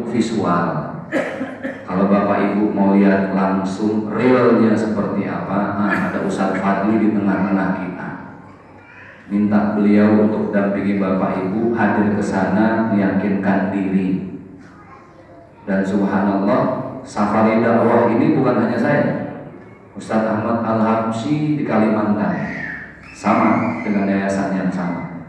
bentuk visual. Kalau Bapak Ibu mau lihat langsung realnya seperti apa, ada Ustadz Fadli di tengah-tengah kita. Minta beliau untuk dampingi Bapak Ibu hadir ke sana, meyakinkan diri. Dan subhanallah, safari dakwah ini bukan hanya saya. Ustadz Ahmad Al-Habsyi di Kalimantan sama dengan yayasan yang sama.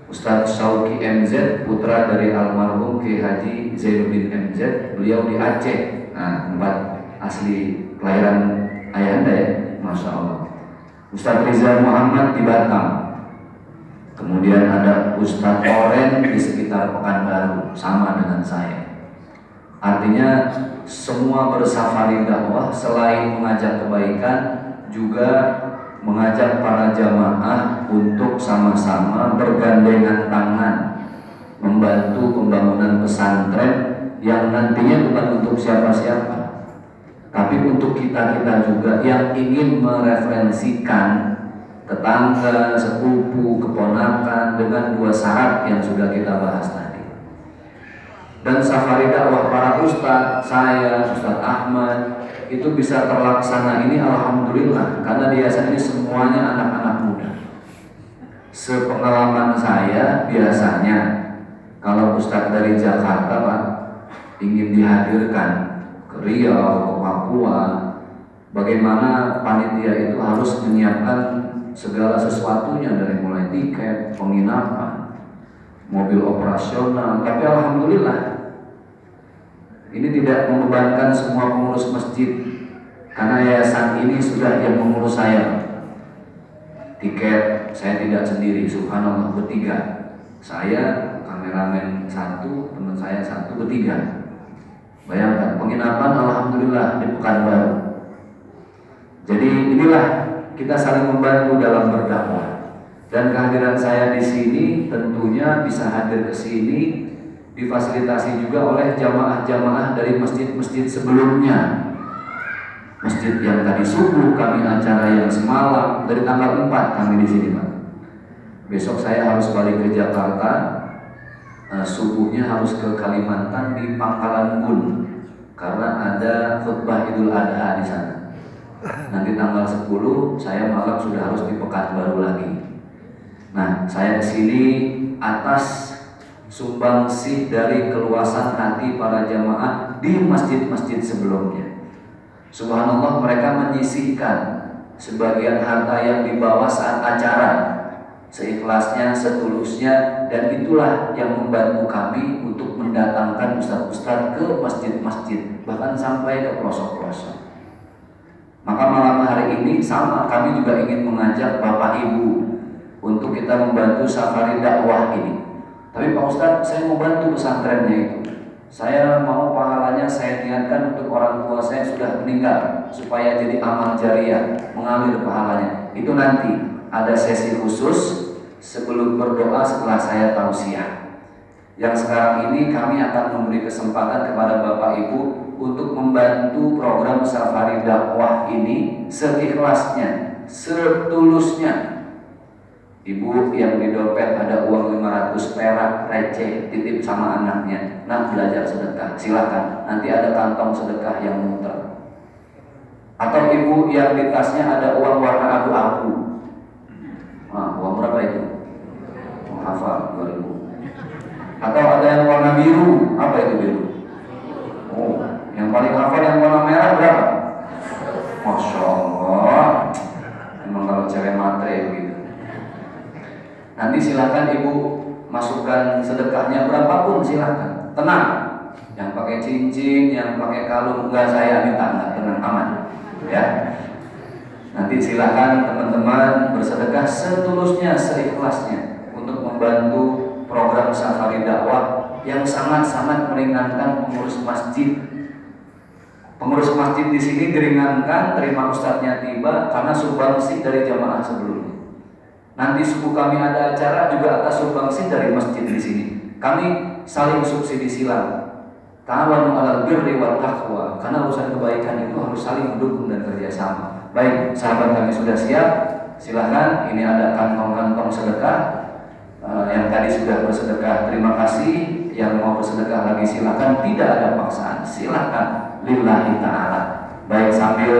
Ustadz Syauki MZ, putra dari almarhum Kiai Haji Zainuddin MZ, beliau di Aceh. Nah, tempat asli kelahiran ayahanda ya, Masya Allah. Ustadz Rizal Muhammad di Batam. Kemudian ada Ustadz Oren di sekitar Pekanbaru, sama dengan saya. Artinya semua bersafari dakwah selain mengajak kebaikan, juga mengajak para jamaah untuk sama-sama bergandengan tangan membantu pembangunan pesantren yang nantinya bukan untuk siapa-siapa, tapi untuk kita-kita juga yang ingin mereferensikan tetangga, sepupu, keponakan dengan 2 syarat yang sudah kita bahas tadi. Dan safari dakwah para ustadz, saya, Ustadz Ahmad, itu bisa terlaksana ini alhamdulillah, karena di yayasan ini semuanya anak-anak muda. Sepengalaman saya, biasanya kalau ustadz dari Jakarta Pak ingin dihadirkan ke Riau, ke Papua, bagaimana panitia itu harus menyiapkan segala sesuatunya, dari mulai tiket, penginapan, mobil operasional. Tapi alhamdulillah ini tidak membebankan semua pengurus masjid, karena yayasan ini sudah yang mengurus saya. Tiket saya tidak sendiri, subhanallah, bertiga. Saya, kameramen 1, teman saya 1, bertiga. Bayangkan, penginapan alhamdulillah di Pekanbaru. Jadi inilah kita saling membantu dalam berdakwah. Dan kehadiran saya di sini tentunya bisa hadir ke sini difasilitasi juga oleh jamaah-jamaah dari masjid-masjid sebelumnya. Masjid yang tadi subuh kami acara, yang semalam dari tanggal 4 kami di sini Pak. Besok saya harus balik ke Jakarta, subuhnya harus ke Kalimantan di Pangkalan Bun karena ada khutbah Idul Adha di sana. Nanti tanggal 10 saya malam sudah harus di Pekanbaru lagi. Nah, saya kesini atas sumbangsih dari keluasan hati para jamaah di masjid-masjid sebelumnya. Subhanallah, mereka menyisihkan sebagian harta yang dibawa saat acara, seikhlasnya, setulusnya, dan itulah yang membantu kami untuk mendatangkan ustadz-ustadz ke masjid-masjid, bahkan sampai ke pelosok-pelosok. Maka malam hari ini sama, kami juga ingin mengajak Bapak Ibu untuk kita membantu safari dakwah ini. Tapi Pak Ustadz, saya mau bantu pesantrennya itu. Saya mau pahalanya saya niatkan untuk orang tua saya sudah meninggal, supaya jadi amal jariah, mengalir pahalanya. Itu nanti ada sesi khusus sebelum berdoa setelah saya tausiah. Yang sekarang ini kami akan memberi kesempatan kepada Bapak Ibu untuk membantu program safari dakwah ini seikhlasnya, setulusnya. Ibu yang di dompet ada uang 500 perak receh, titip sama anaknya, nak belajar sedekah, silakan, nanti ada kantong sedekah yang muter. Atau ibu yang di tasnya ada uang warna abu-abu, uang berapa itu? Hafal 2000. Atau ada yang warna biru, apa itu biru? Yang paling hafal yang warna merah berapa? Masya Allah, emang kalau cewek matre begitu. Nanti silakan ibu masukkan sedekahnya berapapun, silakan. Tenang, yang pakai cincin, yang pakai kalung, enggak, saya minta, enggak, tenang, aman, ya. Nanti silakan teman-teman bersedekah setulusnya, seikhlasnya untuk membantu program safari dakwah yang sangat-sangat meringankan pengurus masjid. Pengurus masjid di sini diringankan, terima ustadznya tiba karena sumbangsih dari jamaah sebelumnya. Nanti subuh kami ada acara juga atas sumbangsih dari masjid di sini. Kami saling subsidi silang. Ta'awanu 'alal birri wat taqwa. Karena urusan kebaikan itu harus saling mendukung dan kerjasama. Baik, sahabat kami sudah siap. Silahkan, ini ada kantong-kantong sedekah. Yang tadi sudah bersedekah, terima kasih. yang mau bersedekah lagi silakan, tidak ada paksaan, silakan lillahi ta'ala. Baik sambil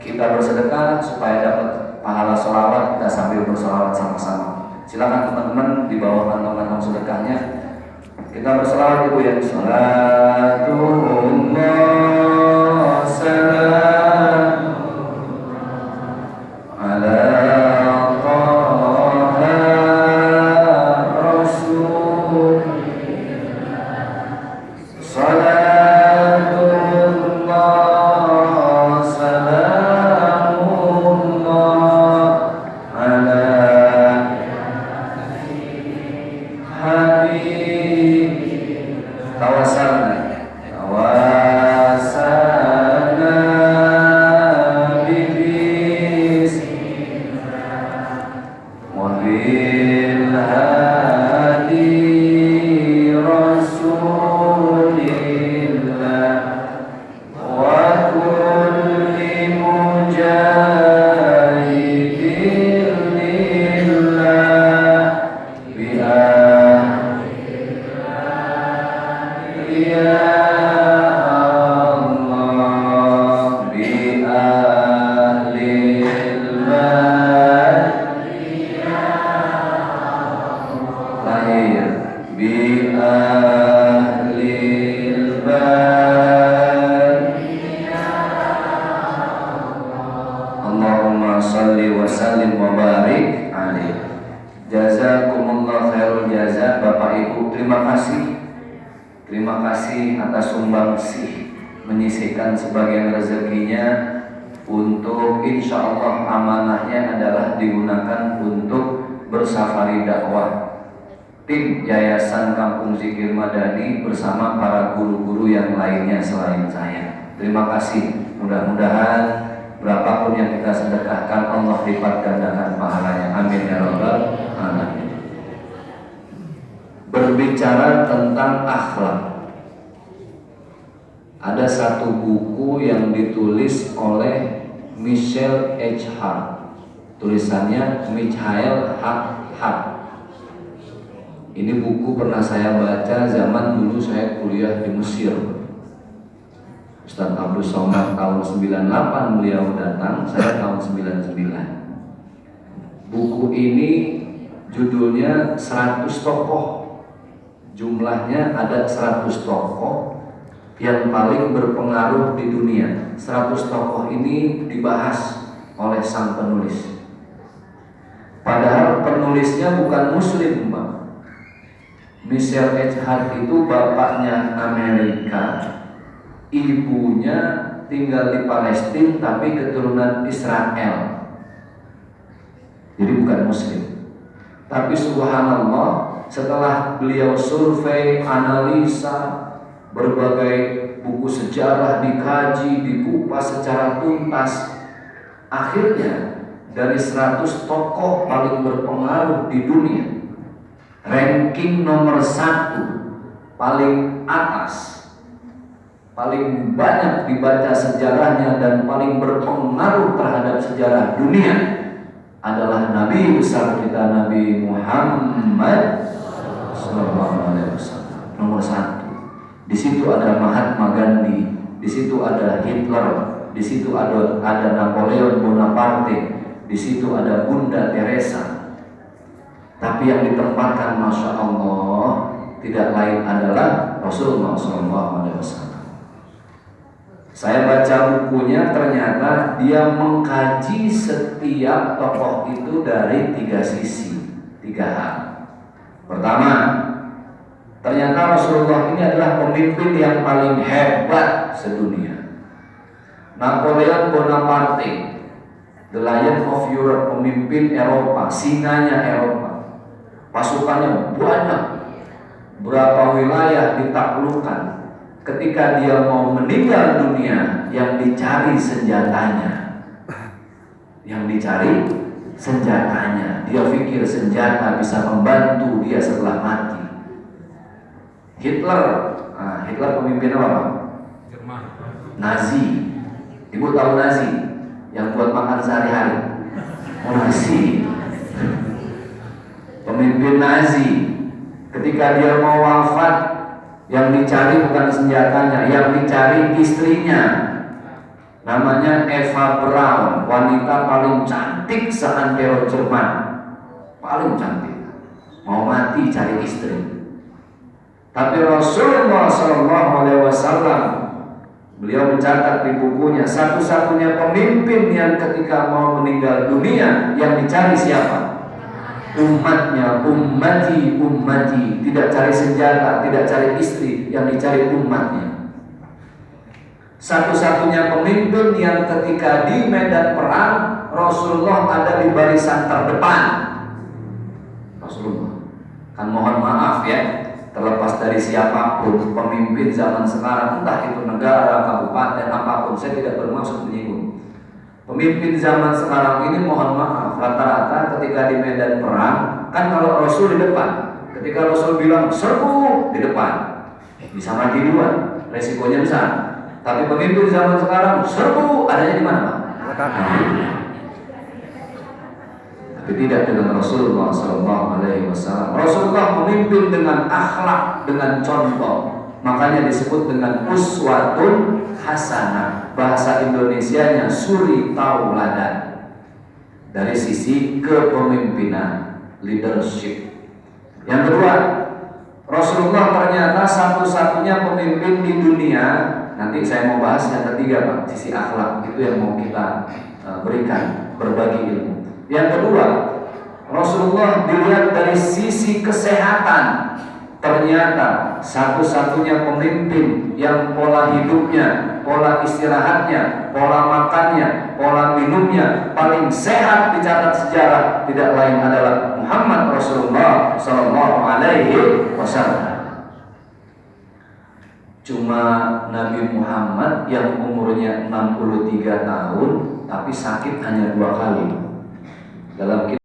kita bersedekah supaya dapat pahala sholawat, kita sambil bersolawat sama-sama. Silakan teman-teman di bawah kantong-kantong sedekahnya kita bersolawat ibu ya. Salatullah salam ala Terima kasih atas sumbangsih menyisihkan sebagian rezekinya untuk insya Allah amanahnya adalah digunakan untuk bersafari dakwah. Tim Yayasan Kampung Zikir Madani bersama para guru-guru yang lainnya selain saya. Terima kasih. Mudah-mudahan berapapun yang kita sedekahkan Allah lipat gandakan pahalanya. Amin ya rabbal alamin. Berbicara tentang akhlak, ada satu buku yang ditulis oleh Michel H. Hart. Tulisannya Michael H. Hart. Ini buku pernah saya baca zaman dulu saya kuliah di Mesir. Ustaz Abdul Somad tahun 98 beliau datang, saya tahun 99. Buku ini judulnya 100 tokoh. Jumlahnya ada 100 tokoh yang paling berpengaruh di dunia. 100 tokoh ini dibahas oleh sang penulis. Padahal penulisnya bukan muslim, Pak. Michel H. Hart itu bapaknya Amerika, ibunya tinggal di Palestina tapi keturunan Israel. Jadi bukan muslim. Tapi subhanallah, setelah beliau survei, analisa, berbagai buku sejarah dikaji, dikupas secara tuntas, akhirnya dari 100 tokoh paling berpengaruh di dunia, ranking nomor 1 paling atas, paling banyak dibaca sejarahnya dan paling berpengaruh terhadap sejarah dunia adalah Nabi besar kita, Nabi Muhammad Sallallahu Alaihi Wasallam. Nomor 1. Di situ ada Mahatma Gandhi, di situ ada Hitler, di situ ada Napoleon Bonaparte, di situ ada Bunda Teresa. Tapi yang ditempatkan, masya Allah, tidak lain adalah Rasulullah Sallallahu Alaihi Wasallam. Saya baca bukunya, ternyata dia mengkaji setiap tokoh itu dari 3 sisi, 3 hal. Pertama, ternyata Rasulullah ini adalah pemimpin yang paling hebat sedunia. Napoleon Bonaparte, the Lion of Europe, pemimpin Eropa, singanya Eropa. Pasukannya banyak, berapa wilayah ditaklukkan. Ketika dia mau meninggal dunia, yang dicari senjatanya. Yang dicari senjatanya. Dia pikir senjata bisa membantu dia setelah mati. Hitler, Hitler pemimpin apa? Jerman. Nazi. Ibu tahu Nazi? Yang buat makan sehari-hari. Nazi. Pemimpin Nazi. Ketika dia mau wafat, Yang dicari bukan senjatanya, yang dicari istrinya. Namanya Eva Braun, wanita paling cantik seantero Jerman, paling cantik. Mau mati cari istri. Tapi Rasulullah SAW, beliau mencatat di bukunya, satu-satunya pemimpin yang ketika mau meninggal dunia yang dicari siapa? Umatnya. Ummati, ummati. Tidak cari senjata, tidak cari istri, yang dicari umatnya. Satu-satunya pemimpin yang ketika di medan perang Rasulullah ada di barisan terdepan. Rasulullah. Kan mohon maaf ya, terlepas dari siapapun pemimpin zaman sekarang, entah itu negara, kabupaten, apapun, saya tidak bermaksud menyinggung. Pemimpin zaman sekarang ini mohon maaf, rata-rata ketika di medan perang, kan kalau Rasul di depan, ketika Rasul bilang serbu di depan, bisa mati duluan, resikonya besar. Tapi pemimpin zaman sekarang serbu, adanya di mana, Pak? Tapi tidak dengan Rasulullah SAW. Rasulullah memimpin dengan akhlak, dengan contoh. Makanya disebut dengan uswatun hasanah. Bahasa Indonesianya suri tauladan. Dari sisi kepemimpinan, leadership. Yang kedua, Rasulullah ternyata satu-satunya pemimpin di dunia. Nanti saya mau bahas yang ketiga, Pak, sisi akhlak. Itu yang mau kita berikan, berbagi ilmu. Yang kedua, Rasulullah dilihat dari sisi kesehatan. Ternyata satu-satunya pemimpin yang pola hidupnya, pola istirahatnya, pola makannya, pola minumnya paling sehat dicatat sejarah tidak lain adalah Muhammad Rasulullah SAW. Cuma Nabi Muhammad yang umurnya 63 tahun tapi sakit hanya 2 kali. Dalam